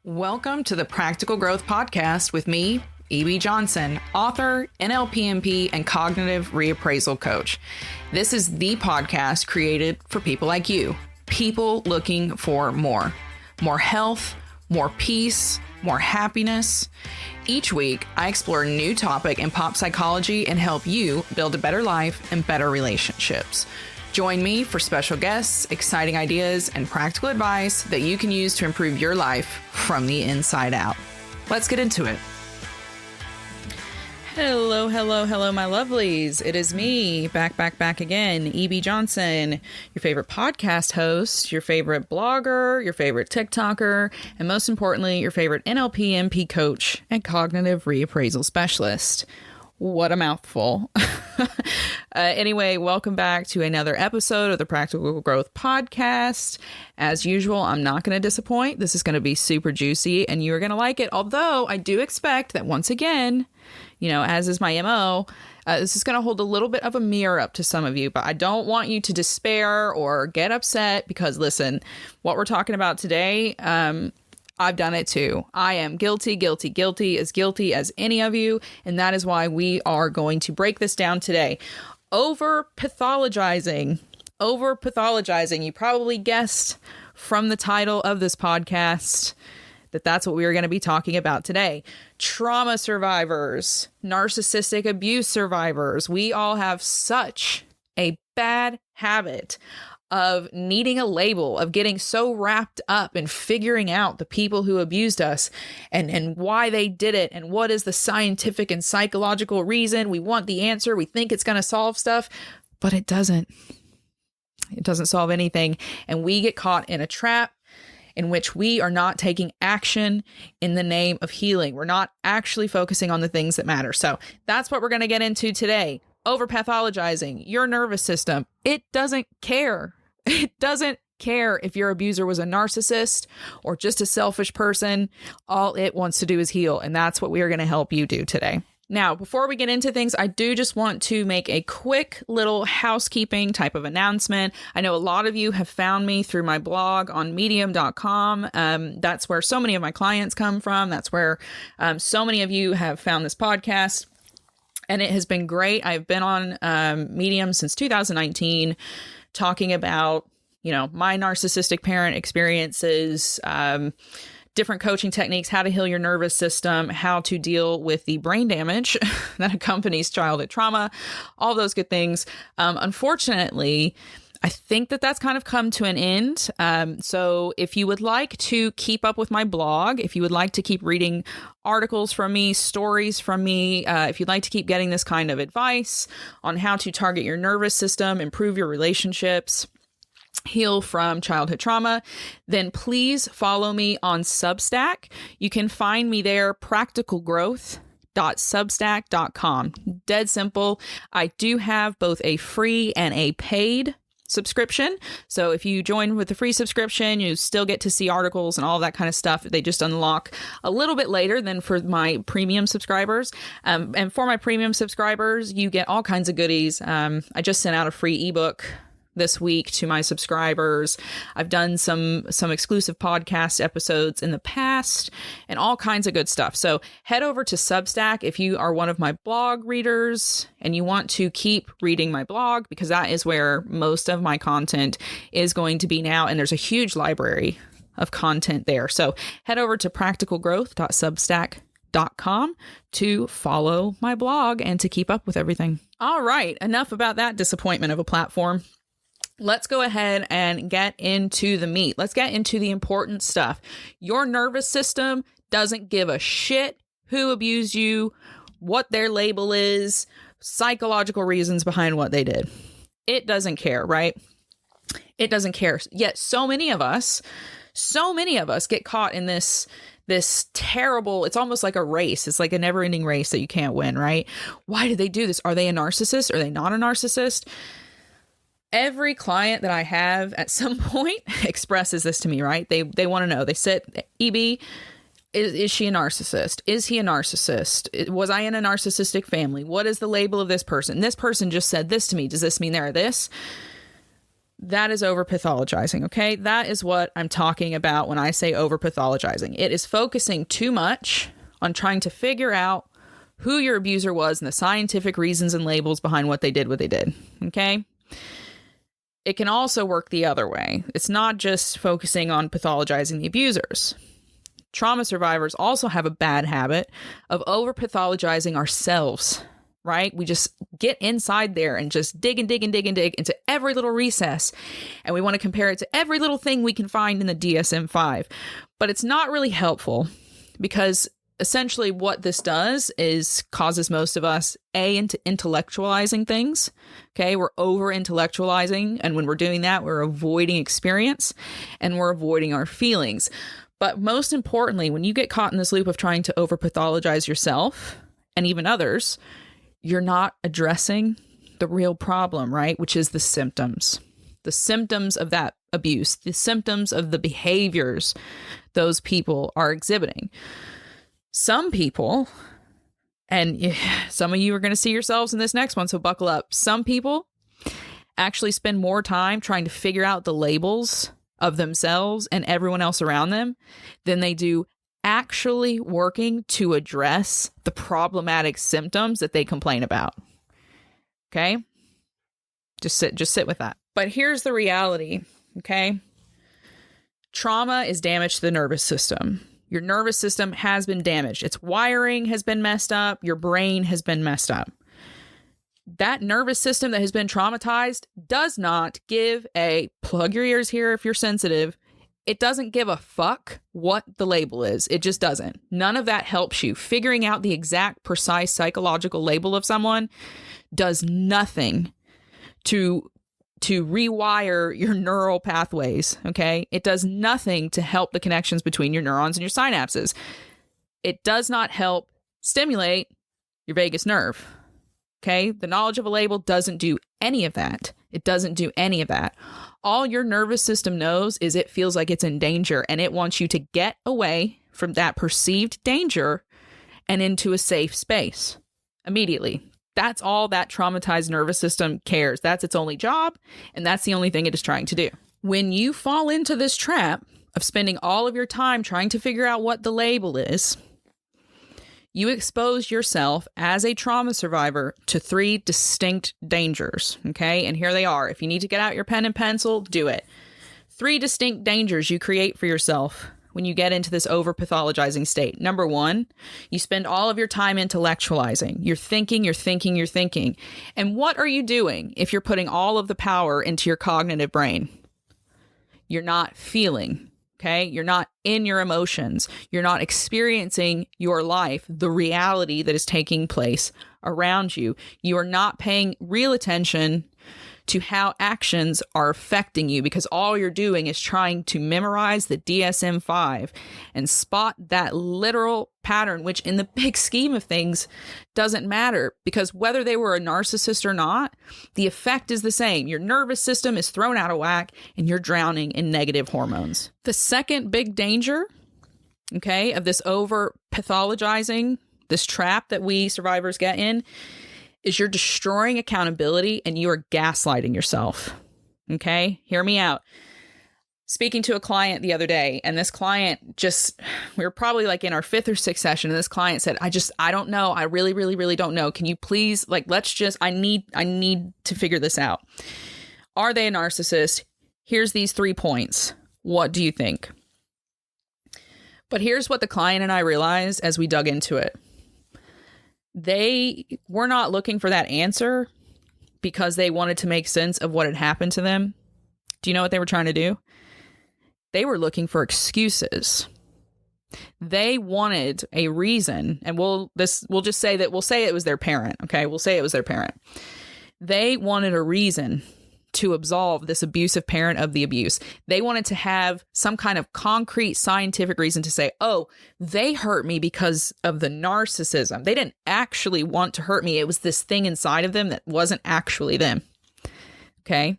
Welcome to the Practical Growth Podcast with me, E.B. Johnson, author, NLPMP, and cognitive reappraisal coach. This is the podcast created for people like you, people looking for more health, more peace, more happiness. Each week, I explore a new topic in pop psychology and help you build a better life and better relationships. Join me for special guests, exciting ideas, and practical advice that you can use to improve your life from the inside out. Let's get into it. Hello, my lovelies. It is me, back again, E.B. Johnson, your favorite podcast host, your favorite blogger, your favorite TikToker, and most importantly, your favorite NLP coach and cognitive reappraisal specialist. What a mouthful. Anyway, welcome back to another episode of the Practical Growth Podcast. As usual, I'm not going to disappoint. This is going to be super juicy and you're going to like it. Although I do expect that once again, as is my MO, this is going to hold a little bit of a mirror up to some of you, but I don't want you to despair or get upset because listen, what we're talking about today, I've done it too. I am guilty as any of you. And that is why we are going to break this down today. Over pathologizing. You probably guessed from the title of this podcast that that's what we are going to be talking about today. Trauma survivors, narcissistic abuse survivors. We all have such a bad habit of needing a label, of getting so wrapped up in figuring out the people who abused us and why they did it and what is the scientific and psychological reason. We want the answer. We think it's going to solve stuff, but it doesn't. It doesn't solve anything. And we get caught in a trap in which we are not taking action in the name of healing. We're not actually focusing on the things that matter. So that's what we're going to get into today. Over pathologizing your nervous system. It doesn't care. It doesn't care if your abuser was a narcissist or just a selfish person. All it wants to do is heal. And that's what we are going to help you do today. Now, before we get into things, I do just want to make a quick little housekeeping type of announcement. I know a lot of you have found me through my blog on medium.com. That's where so many of my clients come from. That's where so many of you have found this podcast. And it has been great. I've been on Medium since 2019. Talking about, my narcissistic parent experiences, different coaching techniques, how to heal your nervous system, how to deal with the brain damage that accompanies childhood trauma, all those good things. Unfortunately, I think that that's kind of come to an end. So if you would like to keep up with my blog, if you would like to keep reading articles from me, stories from me, if you'd like to keep getting this kind of advice on how to target your nervous system, improve your relationships, heal from childhood trauma, then please follow me on Substack. You can find me there, practicalgrowth.substack.com. Dead simple. I do have both a free and a paid subscription. So if you join with the free subscription, you still get to see articles and all that kind of stuff. They just unlock a little bit later than for my premium subscribers. And for my premium subscribers, you get all kinds of goodies. I just sent out a free ebook this week to my subscribers. I've done some exclusive podcast episodes in the past and all kinds of good stuff. So head over to Substack if you are one of my blog readers and you want to keep reading my blog, because that is where most of my content is going to be now. And there's a huge library of content there. So head over to practicalgrowth.substack.com to follow my blog and to keep up with everything. All right, enough about that disappointment of a platform. Let's go ahead and get into the meat. Let's get into the important stuff. Your nervous system doesn't give a shit who abused you, what their label is, psychological reasons behind what they did. It doesn't care, right? It doesn't care. Yet so many of us get caught in this terrible, it's almost like a race. It's like a never ending race that you can't win, right? Why did they do this? Are they a narcissist? Are they not a narcissist? Every client that I have at some point expresses this to me, right? They want to know. They said, EB, is she a narcissist? Is he a narcissist? Was I in a narcissistic family? What is the label of this person? This person just said this to me. Does this mean they're this? That is over pathologizing. Okay. That is what I'm talking about when I say over pathologizing. It is focusing too much on trying to figure out who your abuser was and the scientific reasons and labels behind what they did. Okay. It can also work the other way. It's not just focusing on pathologizing the abusers. Trauma survivors also have a bad habit of over pathologizing ourselves, right? We just get inside there and just dig into every little recess. And we want to compare it to every little thing we can find in the DSM-5. But it's not really helpful because essentially what this does is causes most of us, into intellectualizing things. Okay, we're over intellectualizing. And when we're doing that, we're avoiding experience and we're avoiding our feelings. But most importantly, when you get caught in this loop of trying to over pathologize yourself and even others, you're not addressing the real problem, right? Which is the symptoms of that abuse, the symptoms of the behaviors those people are exhibiting. Some people, and some of you are going to see yourselves in this next one, so buckle up. Some people actually spend more time trying to figure out the labels of themselves and everyone else around them than they do actually working to address the problematic symptoms that they complain about. Okay? Just sit with that. But here's the reality, okay? Trauma is damage to the nervous system. Your nervous system has been damaged. Its wiring has been messed up. Your brain has been messed up. That nervous system that has been traumatized does not give a, plug your ears here if you're sensitive, it doesn't give a fuck what the label is. It just doesn't. None of that helps you. Figuring out the exact precise psychological label of someone does nothing to rewire your neural pathways, okay? It does nothing to help the connections between your neurons and your synapses. It does not help stimulate your vagus nerve, okay? The knowledge of a label doesn't do any of that. It doesn't do any of that. All your nervous system knows is it feels like it's in danger, and it wants you to get away from that perceived danger and into a safe space immediately. That's all that traumatized nervous system cares. That's its only job, and that's the only thing it is trying to do. When you fall into this trap of spending all of your time trying to figure out what the label is, you expose yourself as a trauma survivor to 3 distinct dangers, okay? And here they are. If you need to get out your pen and pencil, do it. 3 distinct dangers you create for yourself when you get into this over-pathologizing state. Number 1, you spend all of your time intellectualizing. You're thinking. And what are you doing if you're putting all of the power into your cognitive brain? You're not feeling, okay? You're not in your emotions. You're not experiencing your life, the reality that is taking place around you. You are not paying real attention to how actions are affecting you, because all you're doing is trying to memorize the DSM-5 and spot that literal pattern, which in the big scheme of things doesn't matter, because whether they were a narcissist or not, the effect is the same. Your nervous system is thrown out of whack and you're drowning in negative hormones. The second big danger, okay, of this over pathologizing, this trap that we survivors get in, is you're destroying accountability and you are gaslighting yourself. Okay? Hear me out. Speaking to a client the other day, and this client we were probably like in our 5th or 6th session, and this client said, I don't know. I really don't know. Can you please, I need to figure this out. Are they a narcissist? Here's these 3 points. What do you think? But here's what the client and I realized as we dug into it. They were not looking for that answer because they wanted to make sense of what had happened to them. Do you know what they were trying to do? They were looking for excuses. They wanted a reason, and we'll say it was their parent, okay? We'll say it was their parent. They wanted a reason to absolve this abusive parent of the abuse. They wanted to have some kind of concrete scientific reason to say, oh, they hurt me because of the narcissism. They didn't actually want to hurt me. It was this thing inside of them that wasn't actually them. Okay?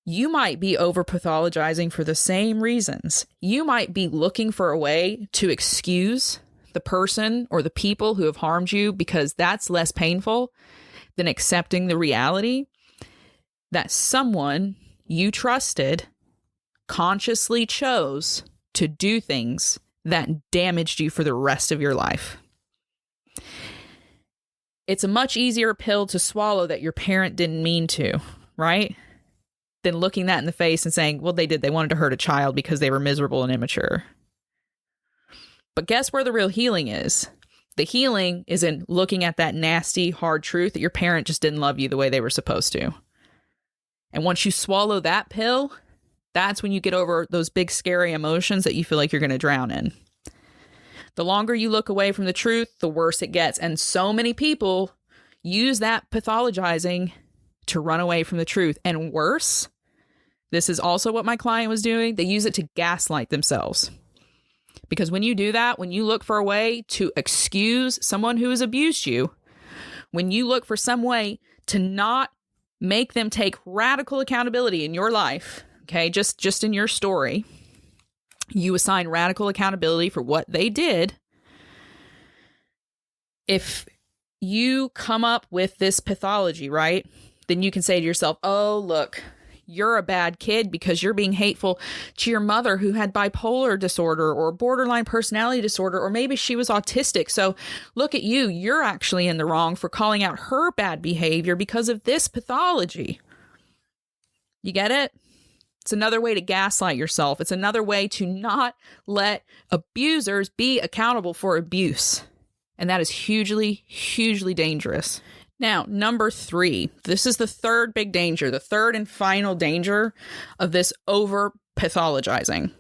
You might be over pathologizing for the same reasons. You might be looking for a way to excuse the person or the people who have harmed you because that's less painful than accepting the reality that someone you trusted consciously chose to do things that damaged you for the rest of your life. It's a much easier pill to swallow that your parent didn't mean to, right? Than looking that in the face and saying, well, they did. They wanted to hurt a child because they were miserable and immature. But guess where the real healing is? The healing is in looking at that nasty, hard truth that your parent just didn't love you the way they were supposed to. And once you swallow that pill, that's when you get over those big, scary emotions that you feel like you're going to drown in. The longer you look away from the truth, the worse it gets. And so many people use that pathologizing to run away from the truth. And worse, this is also what my client was doing. They use it to gaslight themselves. Because when you do that, when you look for a way to excuse someone who has abused you, when you look for some way to not make them take radical accountability in your life, okay, just in your story, you assign radical accountability for what they did. If you come up with this pathology, right, then you can say to yourself, oh, look, you're a bad kid because you're being hateful to your mother who had bipolar disorder or borderline personality disorder, or maybe she was autistic. So look at you. You're actually in the wrong for calling out her bad behavior because of this pathology. You get it? It's another way to gaslight yourself. It's another way to not let abusers be accountable for abuse. And that is hugely, hugely dangerous. Now, number 3, this is the third big danger, the third and final danger of this over pathologizing.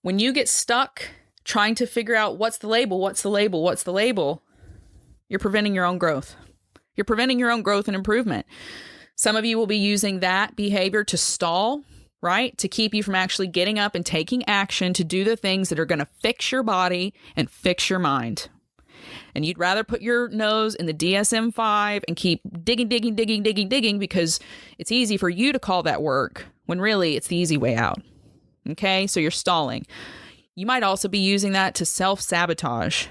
When you get stuck trying to figure out what's the label, you're preventing your own growth. You're preventing your own growth and improvement. Some of you will be using that behavior to stall, right? To keep you from actually getting up and taking action to do the things that are going to fix your body and fix your mind. And you'd rather put your nose in the DSM-5 and keep digging because it's easy for you to call that work when really it's the easy way out. Okay, so you're stalling. You might also be using that to self-sabotage.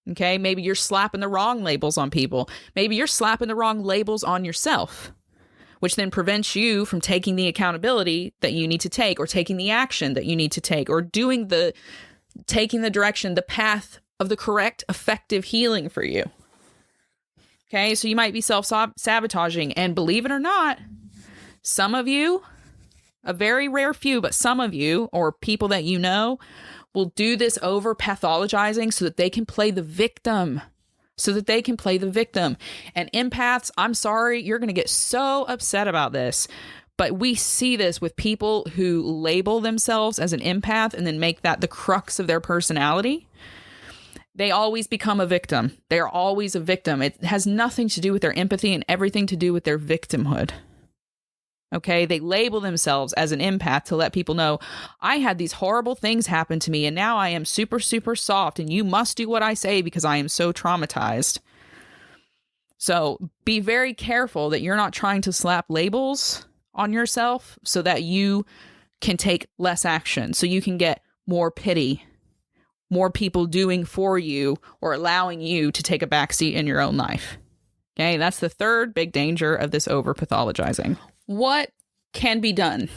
Okay, maybe you're slapping the wrong labels on people. Maybe you're slapping the wrong labels on yourself, which then prevents you from taking the accountability that you need to take, or taking the action that you need to take, or taking the direction, the path of the correct, effective healing for you. Okay, so you might be self-sabotaging, and believe it or not, some of you, a very rare few, but some of you, or people that you know, will do this over pathologizing so that they can play the victim. And empaths, I'm sorry, you're going to get so upset about this, but we see this with people who label themselves as an empath and then make that the crux of their personality. They always become a victim. They are always a victim. It has nothing to do with their empathy and everything to do with their victimhood. Okay, they label themselves as an empath to let people know, I had these horrible things happen to me and now I am super, super soft and you must do what I say because I am so traumatized. So be very careful that you're not trying to slap labels on yourself so that you can take less action, so you can get more pity, more people doing for you or allowing you to take a backseat in your own life. Okay, that's the third big danger of this over pathologizing. What can be done?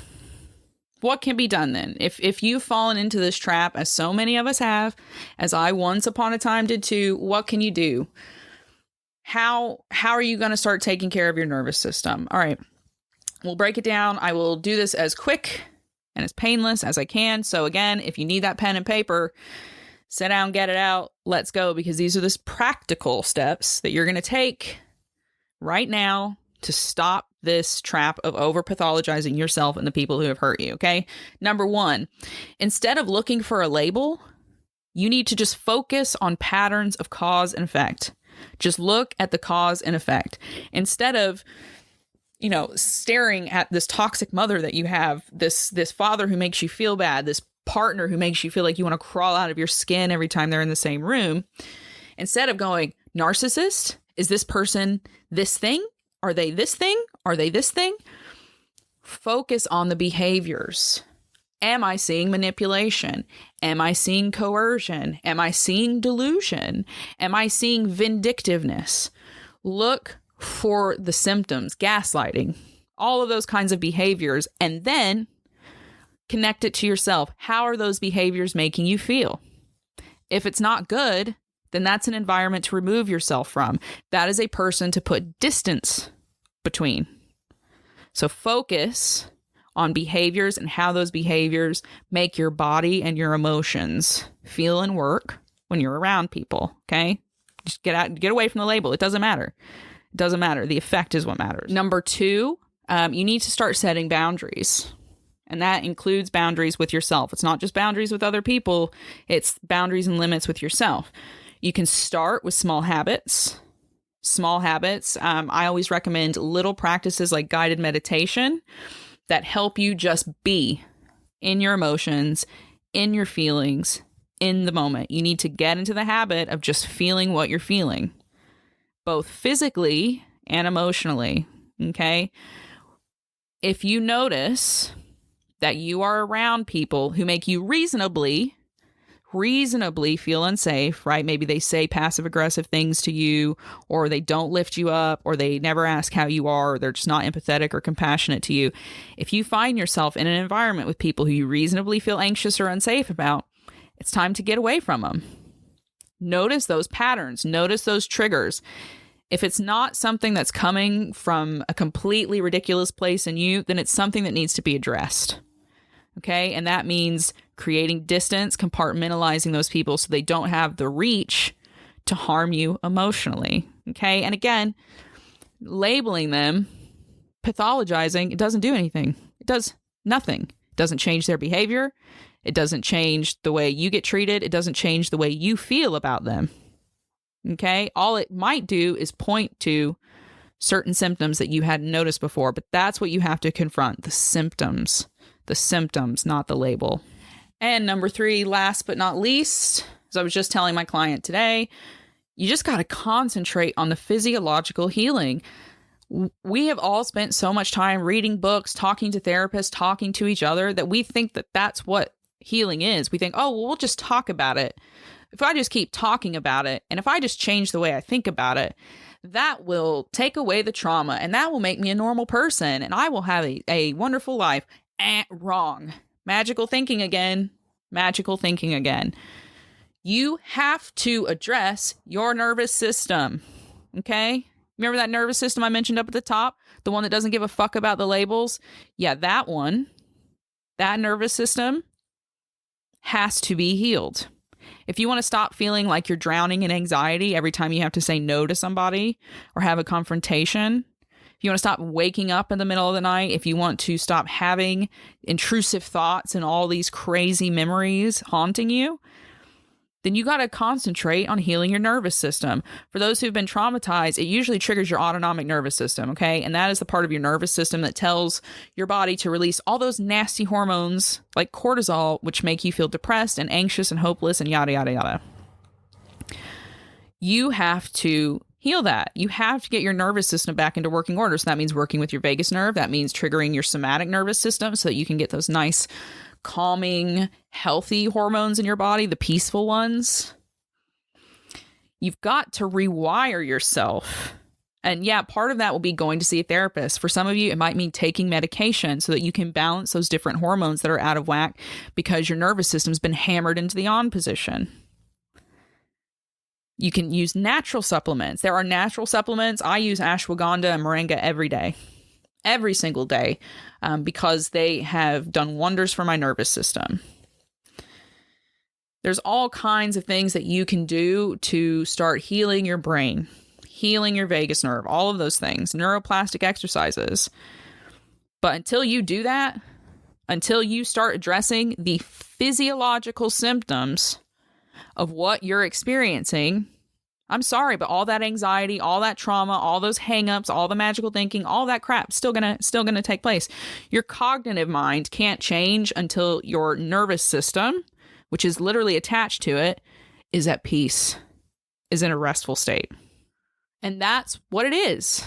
What can be done then? If you've fallen into this trap, as so many of us have, as I once upon a time did too, what can you do? How are you going to start taking care of your nervous system? All right, we'll break it down. I will do this as quick and as painless as I can. So again, if you need that pen and paper, sit down, get it out, let's go, because these are the practical steps that you're going to take right now to stop this trap of over pathologizing yourself and the people who have hurt you. Okay. Number 1, instead of looking for a label, you need to just focus on patterns of cause and effect. Just look at the cause and effect instead of, staring at this toxic mother that you have, this father who makes you feel bad, this partner who makes you feel like you want to crawl out of your skin every time they're in the same room. Instead of going, narcissist, is this person this thing? Are they this thing? Are they this thing? Focus on the behaviors. Am I seeing manipulation? Am I seeing coercion? Am I seeing delusion? Am I seeing vindictiveness? Look for the symptoms. Gaslighting. All of those kinds of behaviors. And then connect it to yourself. How are those behaviors making you feel? If it's not good, then that's an environment to remove yourself from. That is a person to put distance between. So focus on behaviors and how those behaviors make your body and your emotions feel and work when you're around people, okay? Just get away from the label. It doesn't matter. It doesn't matter. The effect is what matters. Number 2, you need to start setting boundaries. And that includes boundaries with yourself. It's not just boundaries with other people. It's boundaries and limits with yourself. You can start with small habits. Small habits. I always recommend little practices like guided meditation that help you just be in your emotions, in your feelings, in the moment. You need to get into the habit of just feeling what you're feeling, both physically and emotionally. Okay? If you notice that you are around people who make you reasonably feel unsafe, right? Maybe they say passive aggressive things to you, or they don't lift you up, or they never ask how you are, or they're just not empathetic or compassionate to you. If you find yourself in an environment with people who you reasonably feel anxious or unsafe about, it's time to get away from them. Notice those patterns. Notice those triggers. If it's not something that's coming from a completely ridiculous place in you, then it's something that needs to be addressed. Okay? And that means creating distance, compartmentalizing those people so they don't have the reach to harm you emotionally. Okay? And again, labeling them, pathologizing, it doesn't do anything. It does nothing. It doesn't change their behavior. It doesn't change the way you get treated. It doesn't change the way you feel about them. Okay? All it might do is point to certain symptoms that you hadn't noticed before, but that's what you have to confront, the symptoms. The symptoms, not the label. And number 3, last but not least, as I was just telling my client today, you just got to concentrate on the physiological healing. We have all spent so much time reading books, talking to therapists, talking to each other, that we think that that's what healing is. We think, oh, well, we'll just talk about it. If I just keep talking about it, and if I just change the way I think about it, that will take away the trauma, and that will make me a normal person, and I will have a wonderful life. Wrong. Magical thinking again. Magical thinking again. You have to address your nervous system. Okay? Remember that nervous system I mentioned up at the top? The one that doesn't give a fuck about the labels? Yeah, that one. That nervous system has to be healed. If you want to stop feeling like you're drowning in anxiety every time you have to say no to somebody or have a confrontation, if you want to stop waking up in the middle of the night, if you want to stop having intrusive thoughts and all these crazy memories haunting you, then you got to concentrate on healing your nervous system. For those who've been traumatized, it usually triggers your autonomic nervous system, okay? And that is the part of your nervous system that tells your body to release all those nasty hormones like cortisol, which make you feel depressed and anxious and hopeless and yada, yada, yada. You have to heal that. You have to get your nervous system back into working order. So that means working with your vagus nerve. That means triggering your somatic nervous system so that you can get those nice, calming, healthy hormones in your body, the peaceful ones. You've got to rewire yourself. And yeah, part of that will be going to see a therapist. For some of you, it might mean taking medication so that you can balance those different hormones that are out of whack because your nervous system's been hammered into the on position. You can use natural supplements. There are natural supplements. I use ashwagandha and moringa every single day, because they have done wonders for my nervous system. There's all kinds of things that you can do to start healing your brain, healing your vagus nerve, all of those things, neuroplastic exercises. But until you do that, until you start addressing the physiological symptoms of what you're experiencing, I'm sorry, but all that anxiety, all that trauma, all those hangups, all the magical thinking, all that crap still gonna take place. Your cognitive mind can't change until your nervous system, which is literally attached to it, is at peace, is in a restful state. And that's what it is.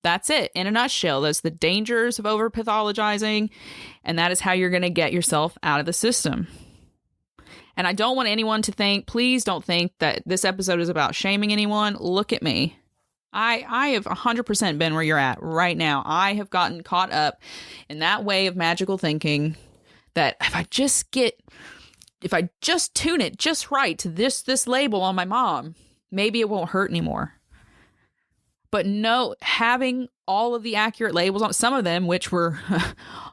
That's it. In a nutshell, that's the dangers of over-pathologizing, and that is how you're going to get yourself out of the system. And I don't want anyone to think, please don't think that this episode is about shaming anyone. Look at me. I have 100% been where you're at right now. I have gotten caught up in that way of magical thinking that if I just tune it just right to this label on my mom, maybe it won't hurt anymore. But no, having all of the accurate labels on some of them, which were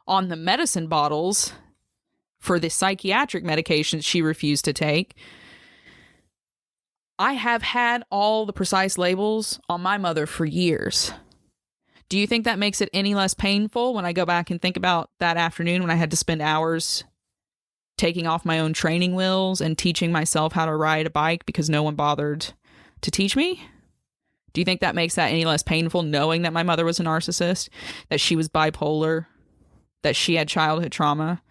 on the medicine bottles for the psychiatric medications she refused to take, I have had all the precise labels on my mother for years. Do you think that makes it any less painful when I go back and think about that afternoon when I had to spend hours taking off my own training wheels and teaching myself how to ride a bike because no one bothered to teach me? Do you think that makes that any less painful, knowing that my mother was a narcissist, that she was bipolar, that she had childhood trauma?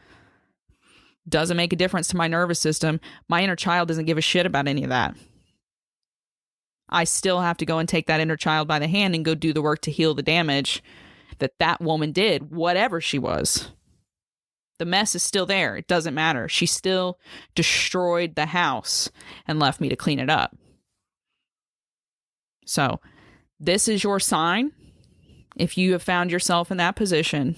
Doesn't make a difference to my nervous system. My inner child doesn't give a shit about any of that. I still have to go and take that inner child by the hand and go do the work to heal the damage that woman did, whatever she was. The mess is still there. It doesn't matter. She still destroyed the house and left me to clean it up. So this is your sign. If you have found yourself in that position,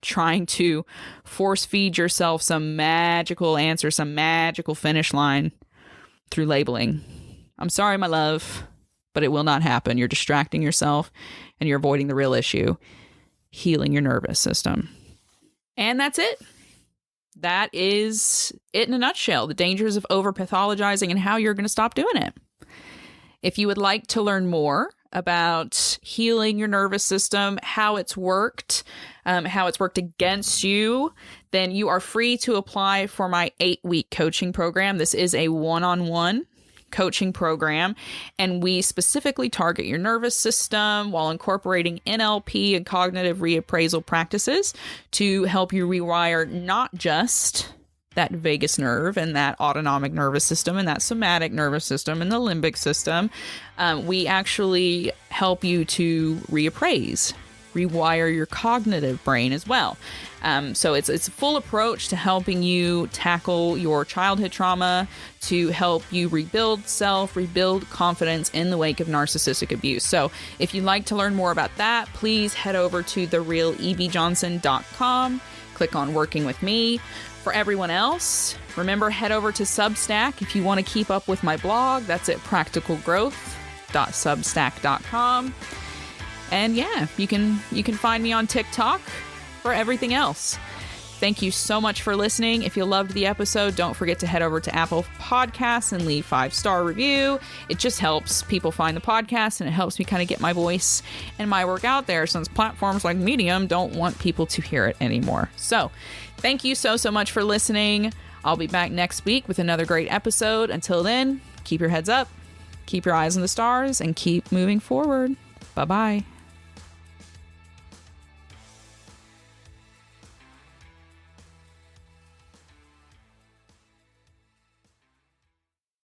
trying to force feed yourself some magical answer, some magical finish line through labeling, I'm sorry, my love, but it will not happen. You're distracting yourself and you're avoiding the real issue, healing your nervous system. And that's it. That is it in a nutshell, the dangers of over-pathologizing and how you're going to stop doing it. If you would like to learn more about healing your nervous system, how it's worked against you, then you are free to apply for my 8-week coaching program. This is a one-on-one coaching program, and we specifically target your nervous system while incorporating NLP and cognitive reappraisal practices to help you rewire not just that vagus nerve and that autonomic nervous system and that somatic nervous system and the limbic system. We actually help you to rewire your cognitive brain as well. So it's a full approach to helping you tackle your childhood trauma, to help you rebuild confidence in the wake of narcissistic abuse. So if you'd like to learn more about that, please head over to therealevjohnson.com, click on Working With Me. For everyone else, remember, head over to Substack if you want to keep up with my blog. That's at practicalgrowth.substack.com. And yeah, you can find me on TikTok for everything else. Thank you so much for listening. If you loved the episode, don't forget to head over to Apple Podcasts and leave 5-star review. It just helps people find the podcast, and it helps me kind of get my voice and my work out there, since platforms like Medium don't want people to hear it anymore. So thank you so much for listening. I'll be back next week with another great episode. Until then, keep your heads up, keep your eyes on the stars, and keep moving forward. Bye-bye.